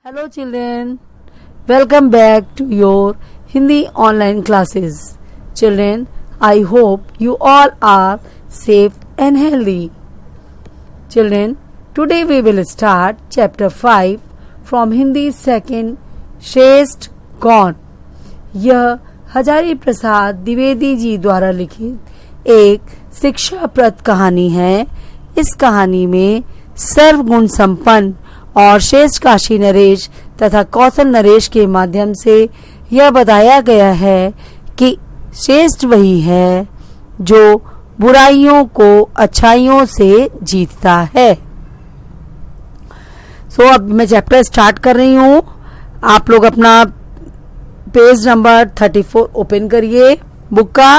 Hello children, welcome back to your Hindi online classes. Children, I hope you all are safe and healthy. Children, today we will start chapter 5 from Hindi second श्रेष्ठ कौन। यह हजारी प्रसाद द्विवेदी जी द्वारा लिखित एक शिक्षाप्रद कहानी है। इस कहानी में सर्वगुण संपन्न और श्रेष्ठ काशी नरेश तथा कौशल नरेश के माध्यम से यह बताया गया है कि श्रेष्ठ वही है जो बुराइयों को अच्छाइयों से जीतता है। अब मैं चैप्टर स्टार्ट कर रही हूँ। आप लोग अपना पेज नंबर 34 ओपन करिए बुक का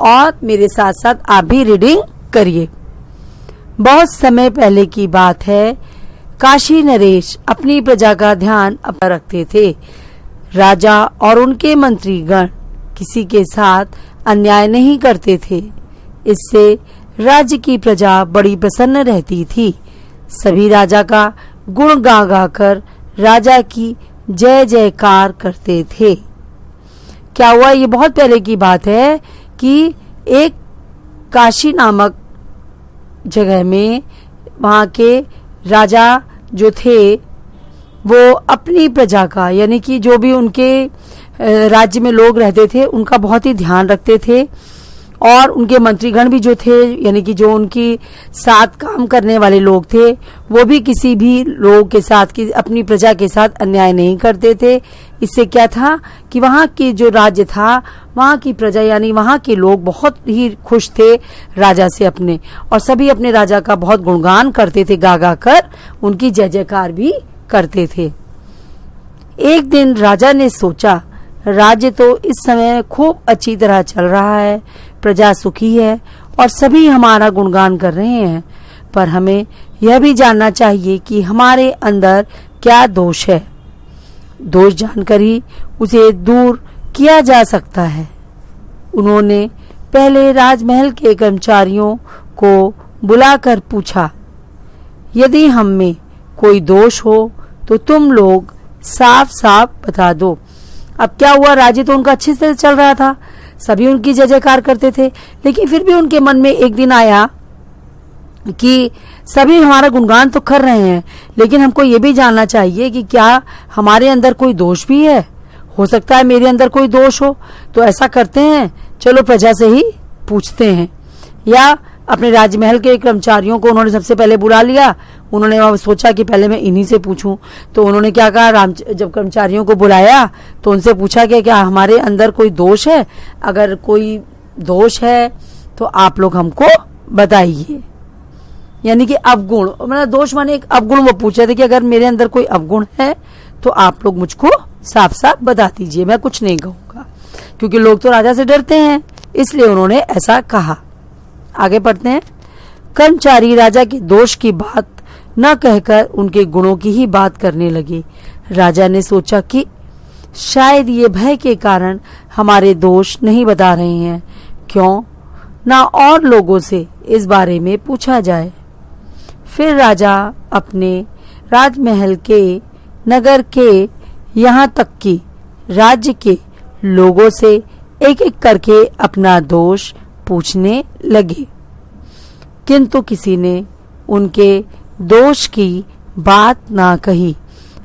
और मेरे साथ साथ आप भी रीडिंग करिए। बहुत समय पहले की बात है। काशी नरेश अपनी प्रजा का ध्यान अपना रखते थे। राजा और उनके मंत्रीगण किसी के साथ अन्याय नहीं करते थे। इससे राज्य की प्रजा बड़ी प्रसन्न रहती थी। सभी राजा का गुण गा गा कर राजा की जय जयकार करते थे। क्या हुआ, ये बहुत पहले की बात है कि एक काशी नामक जगह में वहाँ के राजा जो थे वो अपनी प्रजा का यानी कि जो भी उनके राज्य में लोग रहते थे उनका बहुत ही ध्यान रखते थे और उनके मंत्रीगण भी जो थे यानी कि जो उनकी साथ काम करने वाले लोग थे वो भी किसी भी लोग के साथ की अपनी प्रजा के साथ अन्याय नहीं करते थे। इससे क्या था कि वहाँ की जो राज्य था वहाँ की प्रजा यानी वहाँ के लोग बहुत ही खुश थे राजा से अपने, और सभी अपने राजा का बहुत गुणगान करते थे, गा गा कर उनकी जय जयकार भी करते थे। एक दिन राजा ने सोचा, राज्य तो इस समय खूब अच्छी तरह चल रहा है, प्रजा सुखी है और सभी हमारा गुणगान कर रहे हैं, पर हमें यह भी जानना चाहिए कि हमारे अंदर क्या दोष है। दोष जानकर ही उसे दूर किया जा सकता है। उन्होंने पहले राजमहल के कर्मचारियों को बुलाकर पूछा, यदि हम में कोई दोष हो तो तुम लोग साफ साफ बता दो। अब क्या हुआ, राज्य तो उनका अच्छे से चल रहा था, सभी उनकी जय जयकार करते थे, लेकिन फिर भी उनके मन में एक दिन आया कि सभी हमारा गुणगान तो कर रहे हैं, लेकिन हमको ये भी जानना चाहिए कि क्या हमारे अंदर कोई दोष भी है। हो सकता है मेरे अंदर कोई दोष हो। तो ऐसा करते हैं, चलो प्रजा से ही पूछते हैं। या अपने राजमहल के कर्मचारियों को उन्होंने सबसे पहले बुला लिया। उन्होंने सोचा कि पहले मैं इन्हीं से पूछूं। तो उन्होंने क्या कहा, जब कर्मचारियों को बुलाया तो उनसे पूछा कि क्या हमारे अंदर कोई दोष है। अगर कोई दोष है तो आप लोग हमको बताइए। यानी कि अवगुण, मतलब दोष माने एक अवगुण वो पूछ रहे थे कि अगर मेरे अंदर कोई अवगुण है तो आप लोग मुझको साफ साफ बता दीजिए, मैं कुछ नहीं कहूंगा। क्योंकि लोग तो राजा से डरते हैं, इसलिए उन्होंने ऐसा कहा। आगे पढ़ते हैं। कर्मचारी राजा के दोष की बात न कहकर उनके गुणों की ही बात करने लगे। राजा ने सोचा कि शायद ये भय के कारण हमारे दोष नहीं बता रहे हैं, क्यों ना और लोगों से इस बारे में पूछा जाए। फिर राजा अपने राजमहल के, नगर के, यहाँ तक कि राज्य के लोगों से एक एक करके अपना दोष पूछने लगे, किंतु किसी ने उनके दोष की बात ना कही।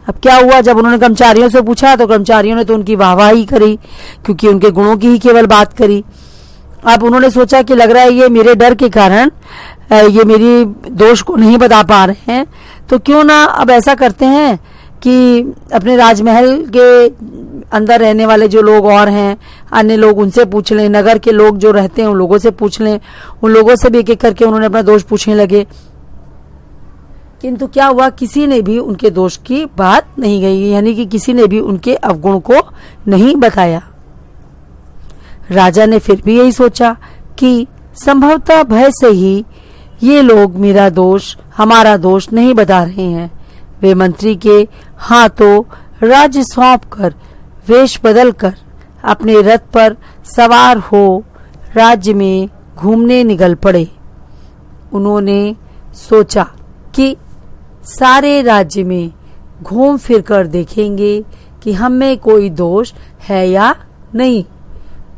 अब क्या हुआ, जब उन्होंने कर्मचारियों से पूछा तो कर्मचारियों ने तो उनकी वाहवाही करी, क्योंकि उनके गुणों की ही केवल बात करी। अब उन्होंने सोचा कि लग रहा है ये मेरे डर के कारण ये मेरी दोष को नहीं बता पा रहे हैं, तो क्यों ना अब ऐसा करते हैं कि अपने राजमहल के अंदर रहने वाले जो लोग और हैं, अन्य लोग, उनसे पूछ लें। नगर के लोग जो रहते हैं उन लोगों से पूछ लें। उन लोगों से भी एक एक करके उन्होंने अपना दोष पूछने लगे, किंतु क्या हुआ, किसी ने भी उनके दोष की बात नहीं कही, यानी कि किसी ने भी उनके अवगुण को नहीं बताया। राजा ने फिर भी यही सोचा कि संभवतः भय से ही ये लोग मेरा दोष, हमारा दोष नहीं बता रहे हैं। वे मंत्री के हाथों राज्य सौंप कर वेश बदल कर अपने रथ पर सवार हो राज्य में घूमने निकल पड़े। उन्होंने सोचा कि सारे राज्य में घूम फिर कर देखेंगे कि हम में कोई दोष है या नहीं।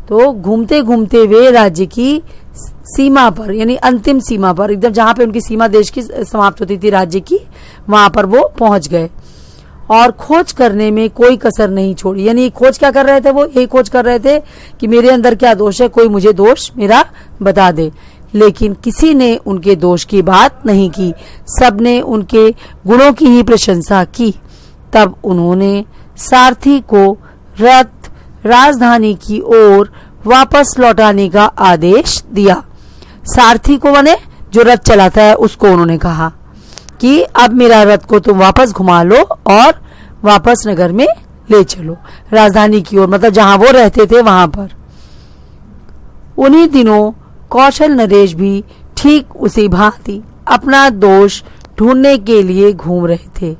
तो घूमते घूमते वे राज्य की सीमा पर, यानी अंतिम सीमा पर, एकदम जहां पे उनकी सीमा देश की समाप्त होती थी राज्य की, वहां पर वो पहुंच गए और खोज करने में कोई कसर नहीं छोड़ी। यानी खोज क्या कर रहे थे, वो यही खोज कर रहे थे कि मेरे अंदर क्या दोष है, कोई मुझे दोष मेरा बता दे। लेकिन किसी ने उनके दोष की बात नहीं की, सबने उनके गुणों की ही प्रशंसा की। तब उन्होंने सारथी को रथ राजधानी की ओर वापस लौटाने का आदेश दिया। सारथी को, माने जो रथ चलाता है, उसको उन्होंने कहा कि अब मेरा रथ को तुम वापस घुमा लो और वापस नगर में ले चलो, राजधानी की ओर, मतलब जहां वो रहते थे वहां पर। उन्हीं दिनों कौशल नरेश भी ठीक उसी भांति अपना दोष ढूंढने के लिए घूम रहे थे।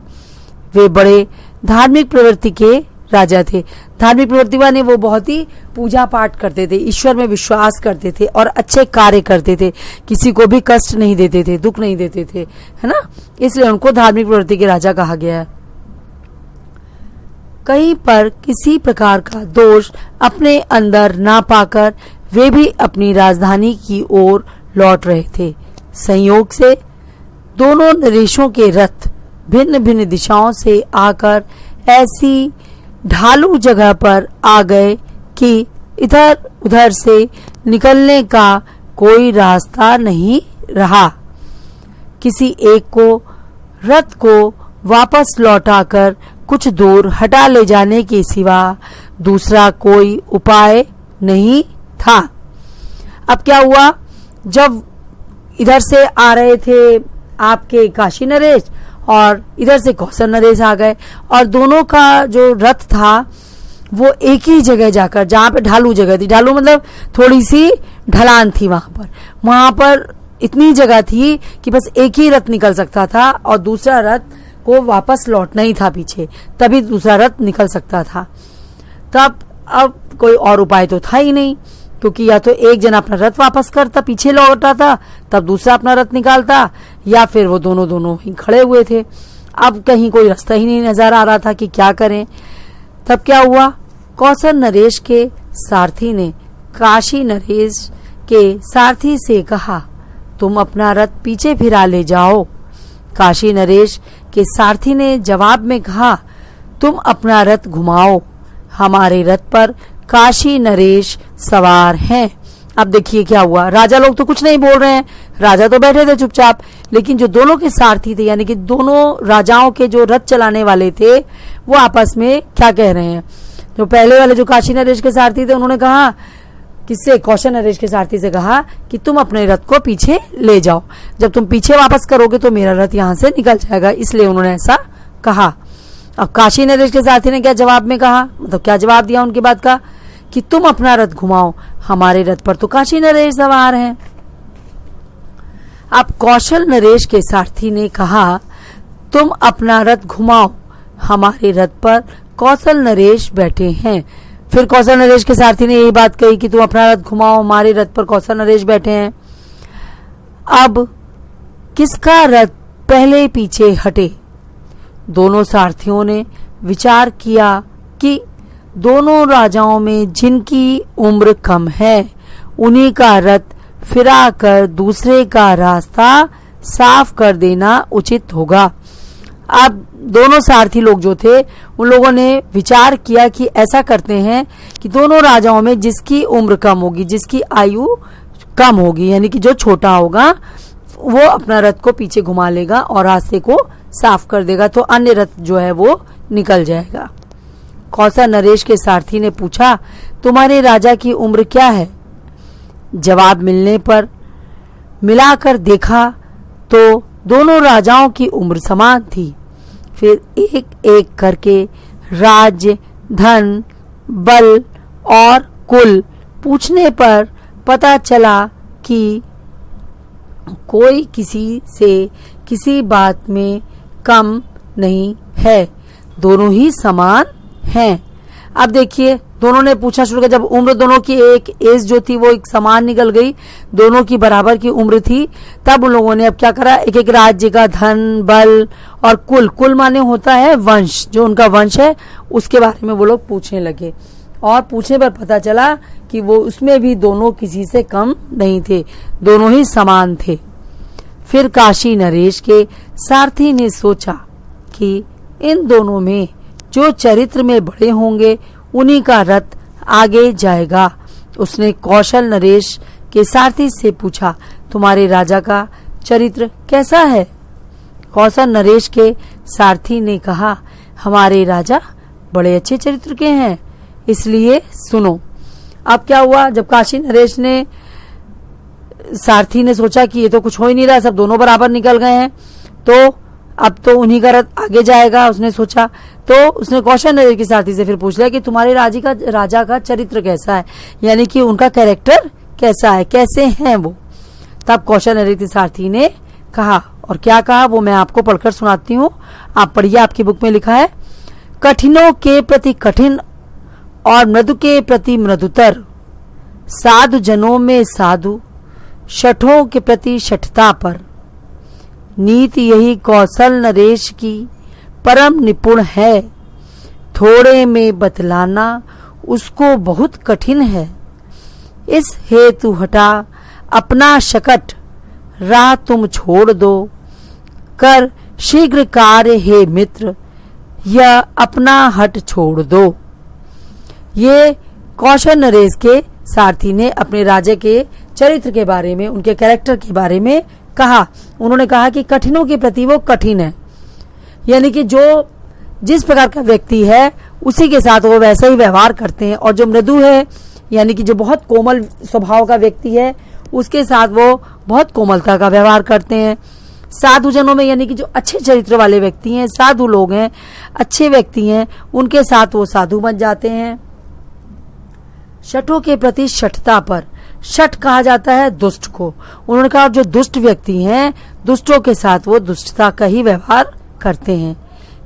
वे बड़े धार्मिक प्रवृत्ति के राजा थे। धार्मिक प्रवृत्ति माने वो बहुत ही पूजा पाठ करते थे, ईश्वर में विश्वास करते थे और अच्छे कार्य करते थे, किसी को भी कष्ट नहीं देते थे, दुख नहीं देते थे, है ना। इसलिए उनको धार्मिक प्रवृत्ति के राजा कहा गया है। कहीं पर किसी प्रकार का दोष अपने अंदर ना पाकर वे भी अपनी राजधानी की ओर लौट रहे थे। संयोग से दोनों नरेशों के रथ भिन्न भिन्न दिशाओं से आकर ऐसी ढालू जगह पर आ गए कि इधर उधर से निकलने का कोई रास्ता नहीं रहा। किसी एक को रथ को वापस लौटाकर कुछ दूर हटा ले जाने के सिवा दूसरा कोई उपाय नहीं था। अब क्या हुआ, जब इधर से आ रहे थे आपके काशी नरेश और इधर से कौशल नरेश आ गए, और दोनों का जो रथ था वो एक ही जगह जाकर, जहां पे ढालू जगह थी, ढालू मतलब थोड़ी सी ढलान थी, वहां पर इतनी जगह थी कि बस एक ही रथ निकल सकता था और दूसरा रथ को वापस लौटना ही था पीछे, तभी दूसरा रथ निकल सकता था। तब अब कोई और उपाय तो था ही नहीं, क्योंकि या तो एक जन अपना रथ वापस करता, पीछे लौटा था, तब दूसरा अपना रथ निकालता, या फिर वो दोनों ही खड़े हुए थे। अब कहीं कोई रास्ता ही नहीं नजर आ रहा था कि क्या करें। तब क्या हुआ, कौशल नरेश के सारथी ने काशी नरेश के सारथी से कहा, तुम अपना रथ पीछे फिरा ले जाओ। काशी नरेश के सारथी ने जवाब में कहा, तुम अपना रथ घुमाओ, हमारे रथ पर काशी नरेश सवार हैं। अब देखिए क्या हुआ, राजा लोग तो कुछ नहीं बोल रहे हैं, राजा तो बैठे थे चुपचाप, लेकिन जो दोनों के सारथी थे, यानी कि दोनों राजाओं के जो रथ चलाने वाले थे, वो आपस में क्या कह रहे हैं। जो पहले वाले जो काशी नरेश के सारथी थे, उन्होंने कहा, किससे, कौशल नरेश के सारथी से कहा कि तुम अपने रथ को पीछे ले जाओ, जब तुम पीछे वापस करोगे तो मेरा रथ यहाँ से निकल जाएगा, इसलिए उन्होंने ऐसा कहा। अब काशी नरेश के सारथी ने क्या जवाब में कहा, मतलब क्या जवाब दिया उनकी बात का, कि तुम अपना रथ घुमाओ, हमारे रथ पर तो काशी नरेश सवार हैं। अब कौशल नरेश के सारथी ने कहा, तुम अपना रथ घुमाओ, हमारे रथ पर कौशल नरेश बैठे हैं। फिर कौशल नरेश के सारथी ने यही बात कही कि तुम अपना रथ घुमाओ, हमारे रथ पर कौशल नरेश बैठे हैं। अब किसका रथ पहले पीछे हटे। दोनों सारथियों ने विचार किया कि दोनों राजाओं में जिनकी उम्र कम है, उन्हीं का रथ फिराकर दूसरे का रास्ता साफ कर देना उचित होगा। अब दोनों सारथी लोग जो थे, उन लोगों ने विचार किया कि ऐसा करते हैं कि दोनों राजाओं में जिसकी उम्र कम होगी, जिसकी आयु कम होगी, यानी कि जो छोटा होगा, वो अपना रथ को पीछे घुमा लेगा और रास्ते को साफ कर देगा, तो अन्य रथ जो है वो निकल जाएगा। कौशल नरेश के सारथी ने पूछा, तुम्हारे राजा की उम्र क्या है। जवाब मिलने पर मिलाकर देखा तो दोनों राजाओं की उम्र समान थी। फिर एक एक करके राज्य, धन, बल और कुल पूछने पर पता चला कि कोई किसी से किसी बात में कम नहीं है, दोनों ही समान हैं। अब देखिए दोनों ने पूछा शुरू किया। जब उम्र दोनों की एक एज जो थी वो एक समान निकल गई, दोनों की बराबर की उम्र थी, तब उन लोगों ने अब क्या करा, एक एक राज्य का धन, बल और कुल, कुल माने होता है वंश, जो उनका वंश है उसके बारे में वो लोग पूछने लगे। और पूछने पर पता चला कि वो उसमें भी दोनों किसी से कम नहीं थे, दोनों ही समान थे। फिर काशी नरेश के सारथी ने सोचा कि इन दोनों में जो चरित्र में बड़े होंगे उन्हीं का रथ आगे जाएगा। उसने कौशल नरेश के सारथी से पूछा, तुम्हारे राजा का चरित्र कैसा है? कौशल नरेश के सारथी ने कहा, हमारे राजा बड़े अच्छे चरित्र के हैं, इसलिए सुनो। अब क्या हुआ, जब काशी नरेश ने, सारथी ने सोचा कि ये तो कुछ हो ही नहीं रहा, सब दोनों बराबर निकल गए हैं, तो अब तो उन्हीं का रथ आगे जाएगा, उसने सोचा। तो उसने कौशल नरेश के सारथी से फिर पूछ लिया कि तुम्हारे राजा का चरित्र कैसा है, यानी कि उनका कैरेक्टर कैसा है, कैसे हैं वो। तब कौशल नरेश के सारथी ने कहा, और क्या कहा वो मैं आपको पढ़कर सुनाती हूँ, आप पढ़िए, आपकी बुक में लिखा है। कठिनों के प्रति कठिन और मृदु के प्रति मृदुतर, साधु जनों में साधु, शठों के प्रति शठता पर। नीति यही कौशल नरेश की परम निपुण है, थोड़े में बतलाना उसको बहुत कठिन है। इस हेतु हटा अपना शकट, राह तुम छोड़ दो, कर शीघ्र कार्य हे मित्र, यह अपना हट छोड़ दो। ये कौशल नरेश के सारथी ने अपने राजा के चरित्र के बारे में, उनके कैरेक्टर के बारे में कहा। उन्होंने कहा कि कठिनों के प्रति वो कठिन है, यानी कि जो जिस प्रकार का व्यक्ति है उसी के साथ वो वैसा ही व्यवहार करते हैं, और जो मृदु है यानी कि जो बहुत कोमल स्वभाव का व्यक्ति है उसके साथ वो बहुत कोमलता का व्यवहार करते हैं। साधु जनों में यानी कि जो अच्छे चरित्र वाले व्यक्ति हैं, साधु लोग हैं, अच्छे व्यक्ति हैं, उनके साथ वो साधु बन जाते हैं। शठों के प्रति शठता पर, शठ कहा जाता है दुष्ट को। उन्होंने कहा जो दुष्ट व्यक्ति हैं, दुष्टों के साथ वो दुष्टता का ही व्यवहार करते हैं।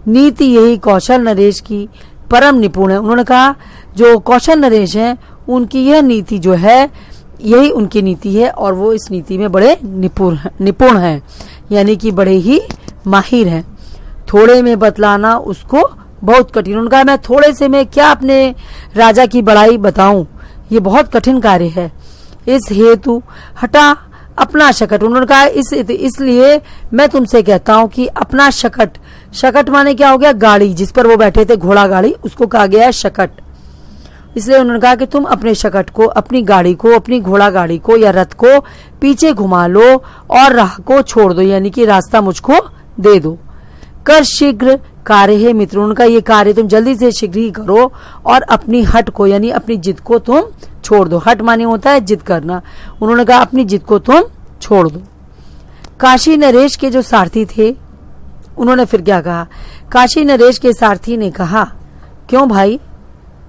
नीति यही कौशल नरेश की परम निपुण है। उन्होंने कहा जो कौशल नरेश हैं उनकी यह नीति जो है, यही उनकी नीति है, और वो इस नीति में बड़े निपुण हैं, यानी कि बड़े ही माहिर हैं। थोड़े में बतलाना उसको बहुत कठिन। उन्होंने कहा मैं थोड़े से में क्या अपने राजा की बड़ाई बताऊं, ये बहुत कठिन कार्य है। इस हेतु हटा अपना शकट। उन्होंने कहा इसलिए मैं तुमसे कहता हूं कि अपना शकट, शकट माने क्या हो गया, गाड़ी, जिस पर वो बैठे थे घोड़ा गाड़ी, उसको कहा गया है शकट। इसलिए उन्होंने कहा कि तुम अपने शकट को, अपनी गाड़ी को, अपनी घोड़ा गाड़ी को या रथ को पीछे घुमा लो और राह को छोड़ दो, यानी कि रास्ता मुझको दे दो। कर शीघ्र कार्य है मित्र। उनका ये कार्य तुम जल्दी से शीघ्र ही करो, और अपनी हट को यानी अपनी जिद को तुम छोड़ दो। हट माने होता है जिद करना। उन्होंने कहा अपनी जिद को तुम छोड़ दो। काशी नरेश के जो सारथी थे उन्होंने फिर क्या कहा, काशी नरेश के सारथी ने कहा, क्यों भाई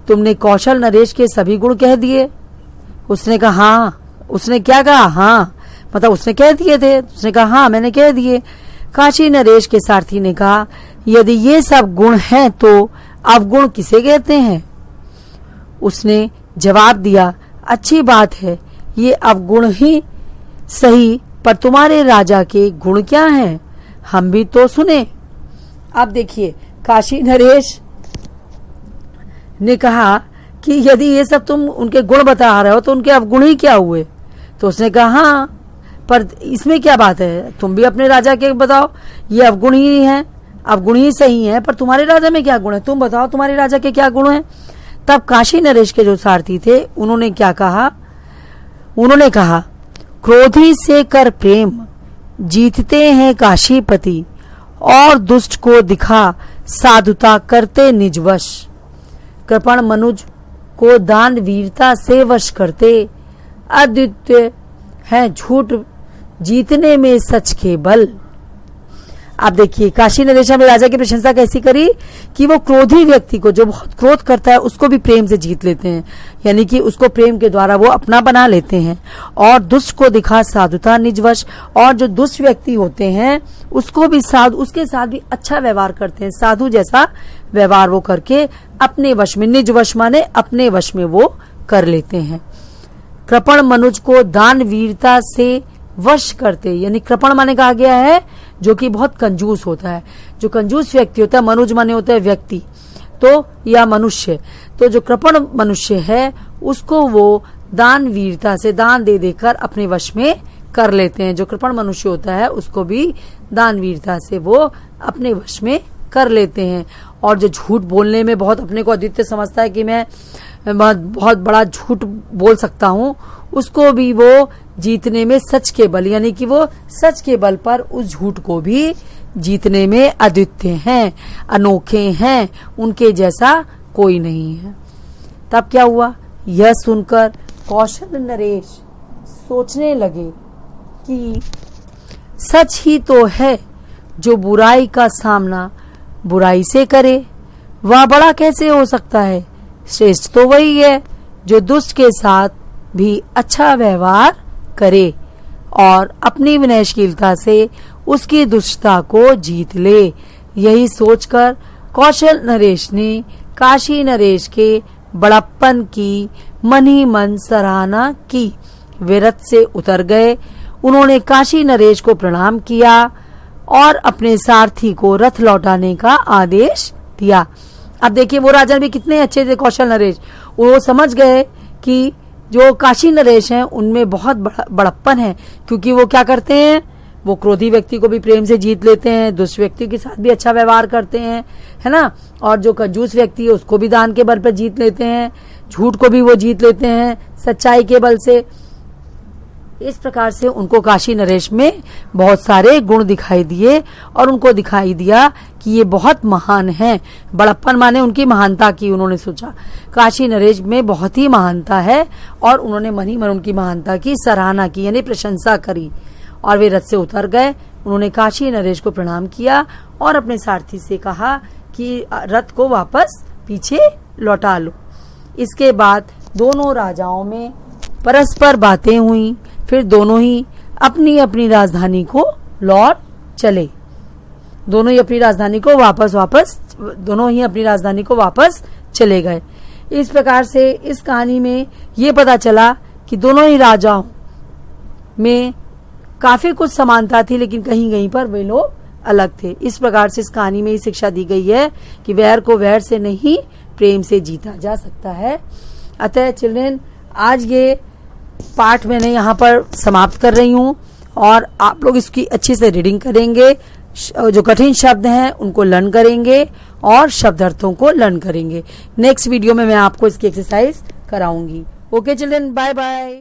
तुमने कौशल नरेश के सभी गुण कह दिए? उसने कहा हाँ। उसने क्या कहा, हाँ मतलब उसने कह दिए थे। उसने कहा हाँ मैंने कह दिए। काशी नरेश के सारथी ने कहा यदि ये सब गुण हैं तो अवगुण किसे कहते हैं? उसने जवाब दिया, अच्छी बात है, ये अवगुण ही सही, पर तुम्हारे राजा के गुण क्या हैं, हम भी तो सुने। अब देखिए काशी नरेश ने कहा कि यदि ये सब तुम उनके गुण बता रहे हो तो उनके अवगुण ही क्या हुए? तो उसने कहा हाँ, पर इसमें क्या बात है, तुम भी अपने राजा के बताओ, ये अवगुण ही हैं, अवगुण ही सही है, पर तुम्हारे राजा में क्या गुण है, तुम बताओ तुम्हारे राजा के क्या गुण हैं। तब काशी नरेश के जो सारथी थे उन्होंने क्या कहा, उन्होंने कहा क्रोधी से कर प्रेम, जीतते हैं काशीपति, और दुष्ट को दिखा साधुता करते निजवश। कृपण मनुज को दान वीरता से वश करते, अद्वितीय है झूठ जीतने में सच के बल। आप देखिए काशी नरेश ने राजा की प्रशंसा कैसी करी कि वो क्रोधी व्यक्ति को, जो बहुत क्रोध करता है, उसको भी प्रेम से जीत लेते हैं, यानी कि उसको प्रेम के द्वारा वो अपना बना लेते हैं। और दुष्ट को दिखा साधुता निजवश, और जो दुष्ट व्यक्ति होते हैं उसको भी उसके साथ भी अच्छा व्यवहार करते हैं, साधु जैसा व्यवहार वो करके अपने वश में, निज वश माने अपने वश में वो कर लेते हैं। कृपण मनुज को दान वीरता से वश करते, यानी कृपण माने कहा गया है जो कि बहुत कंजूस होता है। जो कंजूस व्यक्ति होता है, मनुज माने होता है व्यक्ति तो या मनुष्य, तो जो कृपण मनुष्य है उसको वो दान वीरता से, दान दे देकर अपने वश में कर लेते हैं। जो कृपण मनुष्य होता है उसको भी दान वीरता से वो अपने वश में कर लेते हैं। और जो झूठ बोलने में बहुत अपने को अद्वितीय समझता है कि मैं बहुत बड़ा झूठ बोल सकता हूँ, उसको भी वो जीतने में सच के बल, यानी कि वो सच के बल पर उस झूठ को भी जीतने में अद्वितीय हैं, अनोखे हैं, उनके जैसा कोई नहीं है। तब क्या हुआ, यह सुनकर कौशल नरेश सोचने लगे कि सच ही तो है, जो बुराई का सामना बुराई से करे वह बड़ा कैसे हो सकता है। श्रेष्ठ तो वही है जो दुष्ट के साथ भी अच्छा व्यवहार करे और अपनी विनयशीलता से उसकी दुष्टता को जीत ले। यही सोचकर कौशल नरेश ने काशी नरेश के बड़प्पन की मन ही मन सराहना की। वे रथ से उतर गए। उन्होंने काशी नरेश को प्रणाम किया और अपने सारथी को रथ लौटाने का आदेश दिया। अब देखिए वो राजा भी कितने अच्छे थे कौशल नरेश, वो समझ गए कि जो काशी नरेश हैं उनमें बहुत बड़प्पन है, क्योंकि वो क्या करते हैं, वो क्रोधी व्यक्ति को भी प्रेम से जीत लेते हैं, दुष्ट व्यक्ति के साथ भी अच्छा व्यवहार करते हैं, है ना, और जो कंजूस व्यक्ति है उसको भी दान के बल पर जीत लेते हैं, झूठ को भी वो जीत लेते हैं सच्चाई के बल से। इस प्रकार से उनको काशी नरेश में बहुत सारे गुण दिखाई दिए और उनको दिखाई दिया कि ये बहुत महान हैं। बड़प्पन माने उनकी महानता की उन्होंने सोचा, काशी नरेश में बहुत ही महानता है, और उन्होंने मन ही मन उनकी महानता की सराहना की, यानी प्रशंसा करी। और वे रथ से उतर गए। उन्होंने काशी नरेश को प्रणाम किया और अपने सारथी से कहा कि रथ को वापस पीछे लौटा लो। इसके बाद दोनों राजाओं में परस्पर बातें हुई। फिर दोनों ही अपनी अपनी राजधानी को लौट चले। दोनों ही अपनी राजधानी को वापस चले गए। इस प्रकार से इस कहानी में ये पता चला कि दोनों ही राजाओं में काफी कुछ समानता थी, लेकिन कहीं कहीं पर वे लोग अलग थे। इस प्रकार से इस कहानी में ये शिक्षा दी गई है कि वैर को वैर से नहीं, प्रेम से जीता जा सकता है। अतः चिल्ड्रेन, आज ये पाठ मैंने यहाँ पर समाप्त कर रही हूँ, और आप लोग इसकी अच्छी से रीडिंग करेंगे, जो कठिन शब्द हैं उनको लर्न करेंगे और शब्दार्थों को लर्न करेंगे। नेक्स्ट वीडियो में मैं आपको इसकी एक्सरसाइज कराऊंगी। Okay children, bye bye.